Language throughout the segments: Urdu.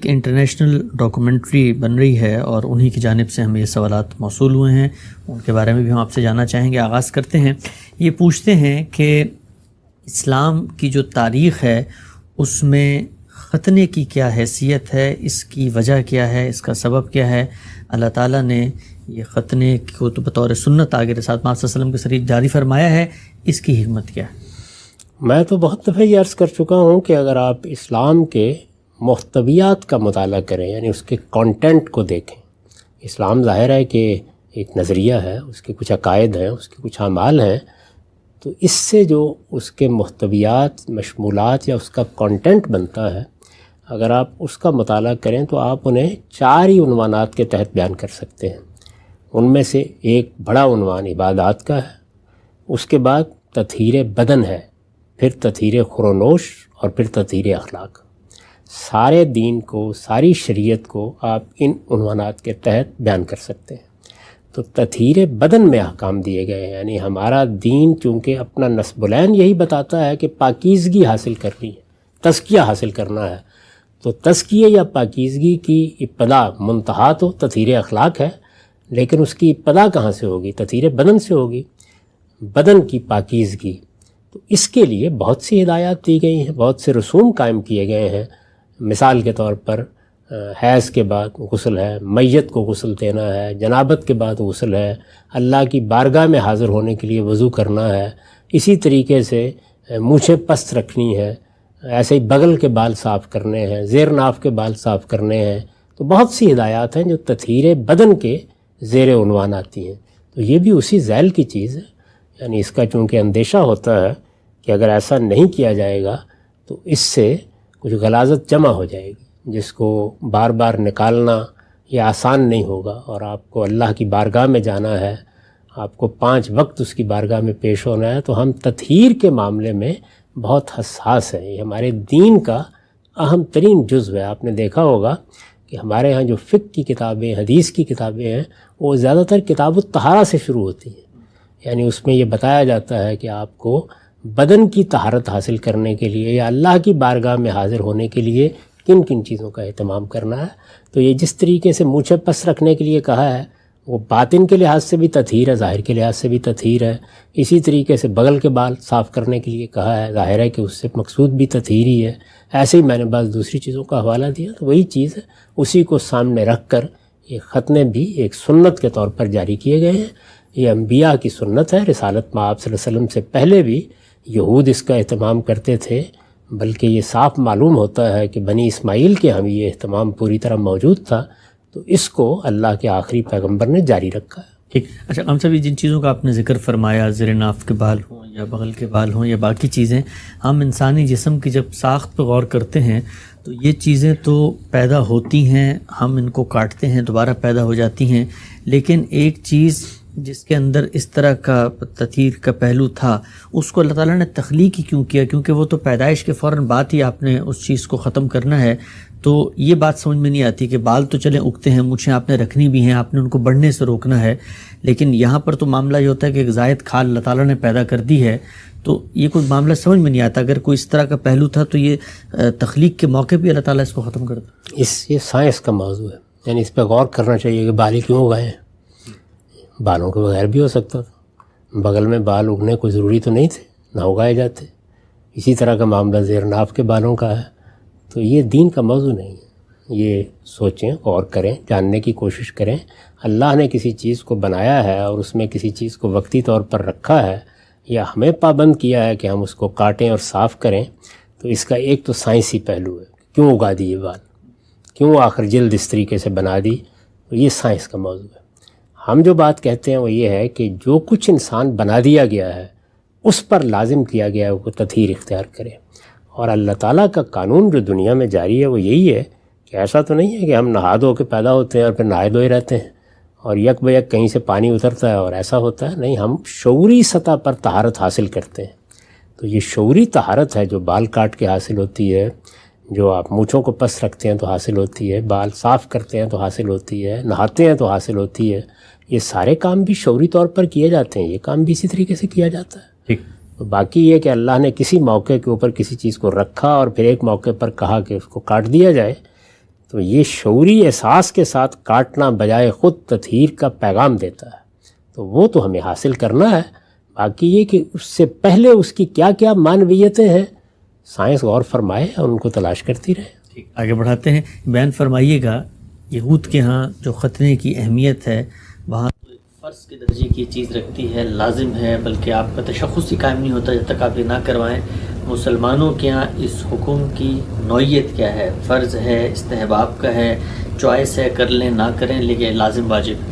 ایک انٹرنیشنل ڈاکومنٹری بن رہی ہے اور انہی کی جانب سے ہمیں یہ سوالات موصول ہوئے ہیں، ان کے بارے میں بھی ہم آپ سے جاننا چاہیں گے۔ آغاز کرتے ہیں، یہ پوچھتے ہیں کہ اسلام کی جو تاریخ ہے اس میں ختنے کی کیا حیثیت ہے، اس کی وجہ کیا ہے، اس کا سبب کیا ہے؟ اللہ تعالیٰ نے یہ ختنے کو تو بطور سنت آگے رسالت محمد صلی اللہ علیہ وسلم کے ذریعے جاری فرمایا ہے، اس کی حکمت کیا ہے؟ میں تو بہت دفعہ یہ عرض کر چکا ہوں کہ اگر آپ اسلام کے محتویات کا مطالعہ کریں، یعنی اس کے کانٹینٹ کو دیکھیں، اسلام ظاہر ہے کہ ایک نظریہ ہے، اس کے کچھ عقائد ہیں، اس کے کچھ اعمال ہیں، تو اس سے جو اس کے محتویات، مشمولات یا اس کا کانٹینٹ بنتا ہے، اگر آپ اس کا مطالعہ کریں تو آپ انہیں 4 ہی عنوانات کے تحت بیان کر سکتے ہیں۔ ان میں سے ایک بڑا عنوان عبادات کا ہے، اس کے بعد تطہیر بدن ہے، پھر تطہیر خورونوش اور پھر تطہیر اخلاق۔ سارے دین کو، ساری شریعت کو آپ ان عنوانات کے تحت بیان کر سکتے ہیں۔ تو تطہیر بدن میں احکام دیے گئے ہیں، یعنی ہمارا دین چونکہ اپنا نصب العین یہی بتاتا ہے کہ پاکیزگی حاصل کرنی ہے، تزکیہ حاصل کرنا ہے، تو تزکیے یا پاکیزگی کی ابتدا منتہا تو تطہیر اخلاق ہے، لیکن اس کی ابتدا کہاں سے ہوگی؟ تطہیر بدن سے ہوگی، بدن کی پاکیزگی۔ تو اس کے لیے بہت سی ہدایات دی گئی ہیں، بہت سے رسوم قائم کیے گئے ہیں۔ مثال کے طور پر حیض کے بعد غسل ہے، میت کو غسل دینا ہے، جنابت کے بعد غسل ہے، اللہ کی بارگاہ میں حاضر ہونے کے لیے وضو کرنا ہے، اسی طریقے سے مونچھیں پست رکھنی ہے، ایسے ہی بغل کے بال صاف کرنے ہیں، زیر ناف کے بال صاف کرنے ہیں۔ تو بہت سی ہدایات ہیں جو تطہیر بدن کے زیر عنوان آتی ہیں۔ تو یہ بھی اسی ذیل کی چیز ہے، یعنی اس کا چونکہ اندیشہ ہوتا ہے کہ اگر ایسا نہیں کیا جائے گا تو اس سے کچھ غلاظت جمع ہو جائے گی، جس کو بار بار نکالنا یہ آسان نہیں ہوگا، اور آپ کو اللہ کی بارگاہ میں جانا ہے، آپ کو 5 وقت اس کی بارگاہ میں پیش ہونا ہے۔ تو ہم تطہیر کے معاملے میں بہت حساس ہیں، یہ ہمارے دین کا اہم ترین جزو ہے۔ آپ نے دیکھا ہوگا کہ ہمارے ہاں جو فقہ کی کتابیں، حدیث کی کتابیں ہیں، وہ زیادہ تر کتاب الطہارہ سے شروع ہوتی ہیں، یعنی اس میں یہ بتایا جاتا ہے کہ آپ کو بدن کی طہارت حاصل کرنے کے لیے یا اللہ کی بارگاہ میں حاضر ہونے کے لیے کن کن چیزوں کا اہتمام کرنا ہے۔ تو یہ جس طریقے سے مونچھیں پس رکھنے کے لیے کہا ہے، وہ باطن کے لحاظ سے بھی تطہیر ہے، ظاہر کے لحاظ سے بھی تطہیر ہے۔ اسی طریقے سے بغل کے بال صاف کرنے کے لیے کہا ہے، ظاہر ہے کہ اس سے مقصود بھی تطہیر ہی ہے۔ ایسے ہی میں نے بعض دوسری چیزوں کا حوالہ دیا، تو وہی چیز ہے، اسی کو سامنے رکھ کر یہ ختنے بھی ایک سنت کے طور پر جاری کیے گئے ہیں۔ یہ انبیاء کی سنت ہے، رسالت مآب صلی اللہ علیہ وسلم سے پہلے بھی یہود اس کا اہتمام کرتے تھے، بلکہ یہ صاف معلوم ہوتا ہے کہ بنی اسماعیل کے ہم یہ اہتمام پوری طرح موجود تھا، تو اس کو اللہ کے آخری پیغمبر نے جاری رکھا ہے۔ ٹھیک۔ اچھا ہم صاحب، جن چیزوں کا آپ نے ذکر فرمایا، زیر ناف کے بال ہوں یا بغل کے بال ہوں یا باقی چیزیں، ہم انسانی جسم کی جب ساخت پہ غور کرتے ہیں تو یہ چیزیں تو پیدا ہوتی ہیں، ہم ان کو کاٹتے ہیں، دوبارہ پیدا ہو جاتی ہیں، لیکن ایک چیز جس کے اندر اس طرح کا تطہیر کا پہلو تھا، اس کو اللہ تعالیٰ نے تخلیق ہی کیوں کیا؟ کیونکہ وہ تو پیدائش کے فوراً بعد ہی آپ نے اس چیز کو ختم کرنا ہے۔ تو یہ بات سمجھ میں نہیں آتی کہ بال تو چلیں اگتے ہیں، مونچھیں آپ نے رکھنی بھی ہیں، آپ نے ان کو بڑھنے سے روکنا ہے، لیکن یہاں پر تو معاملہ یہ ہوتا ہے کہ ایک زائد کھال اللہ تعالیٰ نے پیدا کر دی ہے، تو یہ کوئی معاملہ سمجھ میں نہیں آتا۔ اگر کوئی اس طرح کا پہلو تھا تو یہ تخلیق کے موقع پہ اللہ تعالیٰ اس کو ختم کر دے۔ یہ سائنس کا موضوع ہے، یعنی اس پہ غور کرنا چاہیے کہ بال ہی کیوں اگائے ہیں؟ بالوں کے بغیر بھی ہو سکتا تھا، بغل میں بال اگنے کوئی ضروری تو نہیں تھے، نہ اگائے جاتے۔ اسی طرح کا معاملہ زیر ناف کے بالوں کا ہے۔ تو یہ دین کا موضوع نہیں ہے، یہ سوچیں، غور کریں، جاننے کی کوشش کریں۔ اللہ نے کسی چیز کو بنایا ہے اور اس میں کسی چیز کو وقتی طور پر رکھا ہے، یا ہمیں پابند کیا ہے کہ ہم اس کو کاٹیں اور صاف کریں، تو اس کا ایک تو سائنسی پہلو ہے، کیوں اگا دی یہ بال، کیوں آخر جلد اس طریقے سے بنا دی، تو یہ سائنس کا موضوع ہے۔ ہم جو بات کہتے ہیں وہ یہ ہے کہ جو کچھ انسان بنا دیا گیا ہے اس پر لازم کیا گیا ہے وہ تطہیر اختیار کرے، اور اللہ تعالیٰ کا قانون جو دنیا میں جاری ہے وہ یہی ہے کہ ایسا تو نہیں ہے کہ ہم نہا دھو کے پیدا ہوتے ہیں اور پھر نہائے دھوئے رہتے ہیں اور یک بہ یک کہیں سے پانی اترتا ہے اور ایسا ہوتا ہے، نہیں، ہم شعوری سطح پر طہارت حاصل کرتے ہیں۔ تو یہ شعوری طہارت ہے جو بال کاٹ کے حاصل ہوتی ہے، جو آپ مونچھوں کو پس رکھتے ہیں تو حاصل ہوتی ہے، بال صاف کرتے ہیں تو حاصل ہوتی ہے، نہاتے ہیں تو حاصل ہوتی ہے، یہ سارے کام بھی شعوری طور پر کیے جاتے ہیں، یہ کام بھی اسی طریقے سے کیا جاتا ہے۔ تو باقی یہ کہ اللہ نے کسی موقع کے اوپر کسی چیز کو رکھا اور پھر ایک موقع پر کہا کہ اس کو کاٹ دیا جائے، تو یہ شعوری احساس کے ساتھ کاٹنا بجائے خود تطہیر کا پیغام دیتا ہے، تو وہ تو ہمیں حاصل کرنا ہے۔ باقی یہ کہ اس سے پہلے اس کی کیا کیا معنویتیں ہیں، سائنس غور فرمائے اور ان کو تلاش کرتی رہے۔ ٹھیک، آگے بڑھاتے ہیں۔ بیان فرمائیے گا، یہود کے ہاں جو ختنے کی اہمیت ہے وہاں تو ایک فرض کے درجے کی چیز رکھتی ہے، لازم ہے، بلکہ آپ کا تشخص ہی قائم نہیں ہوتا جب تک آپ یہ نہ کروائیں۔ مسلمانوں کے ہاں اس حکم کی نوعیت کیا ہے؟ فرض ہے، استحباب کا ہے، چوائس ہے، کر لیں نہ کریں، لیکن لازم واجب؟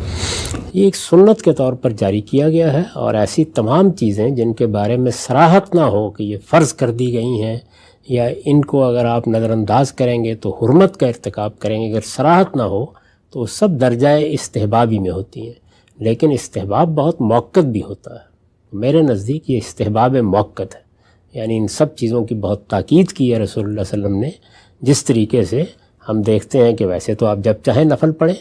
یہ ایک سنت کے طور پر جاری کیا گیا ہے، اور ایسی تمام چیزیں جن کے بارے میں صراحت نہ ہو کہ یہ فرض کر دی گئی ہیں یا ان کو اگر آپ نظر انداز کریں گے تو حرمت کا ارتکاب کریں گے، اگر صراحت نہ ہو تو وہ سب درجہ استحبابی میں ہوتی ہیں۔ لیکن استحباب بہت موقت بھی ہوتا ہے، میرے نزدیک یہ استحباب موقت ہے، یعنی ان سب چیزوں کی بہت تاکید کی ہے رسول اللہ صلی اللہ علیہ وسلم نے، جس طریقے سے ہم دیکھتے ہیں کہ ویسے تو آپ جب چاہیں نفل پڑھیں،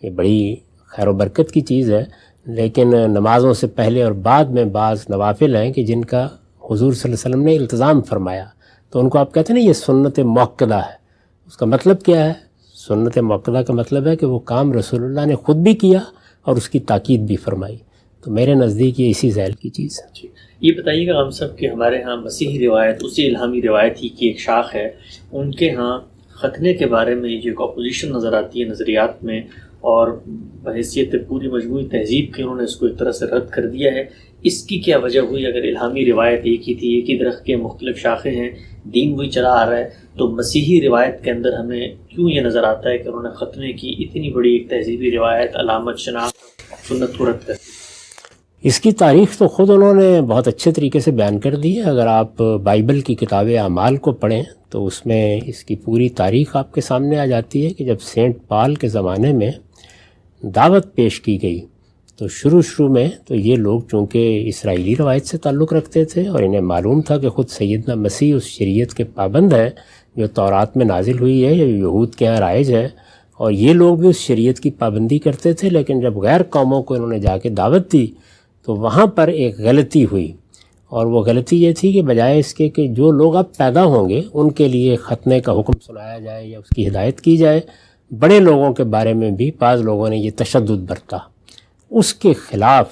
یہ بڑی خیر و برکت کی چیز ہے، لیکن نمازوں سے پہلے اور بعد میں بعض نوافل ہیں کہ جن کا حضور صلی اللہ علیہ وسلم نے التزام فرمایا، تو ان کو آپ کہتے ہیں نا یہ سنت موقدہ ہے۔ اس کا مطلب کیا ہے؟ سنت موقدہ کا مطلب ہے کہ وہ کام رسول اللہ نے خود بھی کیا اور اس کی تاکید بھی فرمائی، تو میرے نزدیک یہ اسی ذیل کی چیز ہے۔ یہ بتائیے گا ہم سب کہ ہمارے ہاں مسیحی روایت اسی الہامی روایت ہی کی ایک شاخ ہے، ان کے ہاں ختنے کے بارے میں جو ایک اپوزیشن نظر آتی ہے نظریات میں، اور بحیثیت پوری مجموعی تہذیب کے انہوں نے اس کو ایک طرح سے رد کر دیا ہے۔ اس کی کیا وجہ ہوئی؟ اگر الہامی روایت ایک ہی تھی، ایک ہی درخت کے مختلف شاخیں ہیں، دین وہی چلا آ رہا ہے، تو مسیحی روایت کے اندر ہمیں کیوں یہ نظر آتا ہے کہ انہوں نے ختنے کی اتنی بڑی ایک تہذیبی روایت، علامت، شناخت، سنت کو رد کر دی؟ اس کی تاریخ تو خود انہوں نے بہت اچھے طریقے سے بیان کر دی ہے۔ اگر آپ بائبل کی کتاب اعمال کو پڑھیں تو اس میں اس کی پوری تاریخ آپ کے سامنے آ جاتی ہے کہ جب سینٹ پال کے زمانے میں دعوت پیش کی گئی تو شروع میں تو یہ لوگ چونکہ اسرائیلی روایت سے تعلق رکھتے تھے اور انہیں معلوم تھا کہ خود سیدنا مسیح اس شریعت کے پابند ہیں جو تورات میں نازل ہوئی ہے، یا یہود کے یہاں رائج ہے، اور یہ لوگ بھی اس شریعت کی پابندی کرتے تھے۔ لیکن جب غیر قوموں کو انہوں نے جا کے دعوت دی تو وہاں پر ایک غلطی ہوئی، اور وہ غلطی یہ تھی کہ بجائے اس کے کہ جو لوگ اب پیدا ہوں گے ان کے لیے ختنے کا حکم سنایا جائے یا اس کی ہدایت کی جائے، بڑے لوگوں کے بارے میں بھی بعض لوگوں نے یہ تشدد برتا۔ اس کے خلاف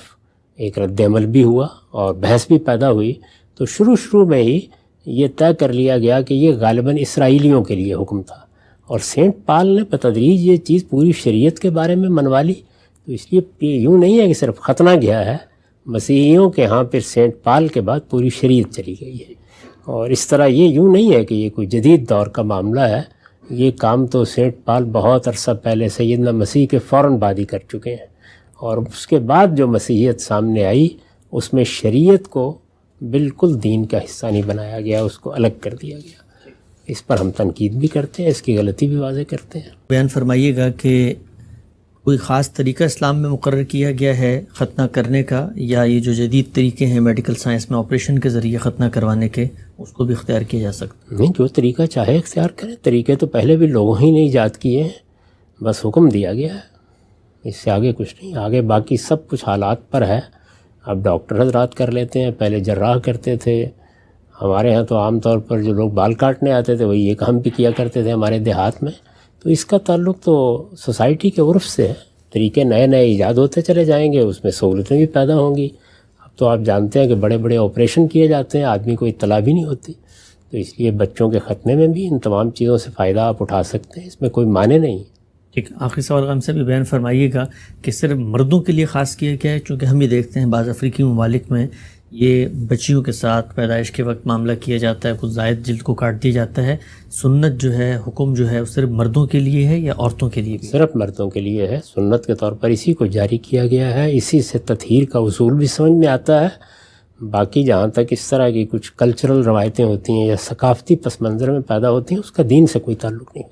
ایک رد عمل بھی ہوا اور بحث بھی پیدا ہوئی، تو شروع میں ہی یہ طے کر لیا گیا کہ یہ غالباً اسرائیلیوں کے لیے حکم تھا، اور سینٹ پال نے بتدریج یہ چیز پوری شریعت کے بارے میں منوا لی۔ تو اس لیے یہ یوں نہیں ہے کہ صرف ختنہ گیا ہے، مسیحیوں کے ہاں پھر سینٹ پال کے بعد پوری شریعت چلی گئی ہے، اور اس طرح یہ یوں نہیں ہے کہ یہ کوئی جدید دور کا معاملہ ہے۔ یہ کام تو سینٹ پال بہت عرصہ پہلے سیدنا مسیح کے فوراً بعد ہی کر چکے ہیں، اور اس کے بعد جو مسیحیت سامنے آئی اس میں شریعت کو بالکل دین کا حصہ نہیں بنایا گیا، اس کو الگ کر دیا گیا۔ اس پر ہم تنقید بھی کرتے ہیں، اس کی غلطی بھی واضح کرتے ہیں۔ بیان فرمائیے گا کہ کوئی خاص طریقہ اسلام میں مقرر کیا گیا ہے ختنہ کرنے کا، یا یہ جو جدید طریقے ہیں میڈیکل سائنس میں آپریشن کے ذریعے ختنہ کروانے کے، اس کو بھی اختیار کیا جا سکتا؟ نہیں، جو طریقہ چاہے اختیار کریں، طریقے تو پہلے بھی لوگوں ہی نے ایجاد کیے ہیں، بس حکم دیا گیا ہے، اس سے آگے کچھ نہیں۔ آگے باقی سب کچھ حالات پر ہے۔ اب ڈاکٹر حضرات کر لیتے ہیں، پہلے جراح کرتے تھے۔ ہمارے ہاں تو عام طور پر جو لوگ بال کاٹنے آتے تھے وہی یہ کام بھی کیا کرتے تھے ہمارے دیہات میں۔ تو اس کا تعلق تو سوسائٹی کے عرف سے ہے، طریقے نئے ایجاد ہوتے چلے جائیں گے، اس میں سہولتیں بھی پیدا ہوں گی۔ اب تو آپ جانتے ہیں کہ بڑے بڑے آپریشن کیے جاتے ہیں، آدمی کو اطلاع بھی نہیں ہوتی، تو اس لیے بچوں کے ختنے میں بھی ان تمام چیزوں سے فائدہ آپ اٹھا سکتے ہیں، اس میں کوئی معنی نہیں۔ ٹھیک، آخری سوال ہم سے بھی بیان فرمائیے گا کہ صرف مردوں کے لیے خاص کیا گیا ہے؟ چونکہ ہم یہ دیکھتے ہیں بعض افریقی ممالک میں یہ بچیوں کے ساتھ پیدائش کے وقت معاملہ کیا جاتا ہے، کچھ زائد جلد کو کاٹ دیا جاتا ہے۔ سنت جو ہے، حکم جو ہے، وہ صرف مردوں کے لیے ہے یا عورتوں کے لیے بھی؟ صرف مردوں کے لیے ہے، سنت کے طور پر اسی کو جاری کیا گیا ہے، اسی سے تطہیر کا اصول بھی سمجھ میں آتا ہے۔ باقی جہاں تک اس طرح کی کچھ کلچرل روایتیں ہوتی ہیں یا ثقافتی پس منظر میں پیدا ہوتی ہیں، اس کا دین سے کوئی تعلق نہیں۔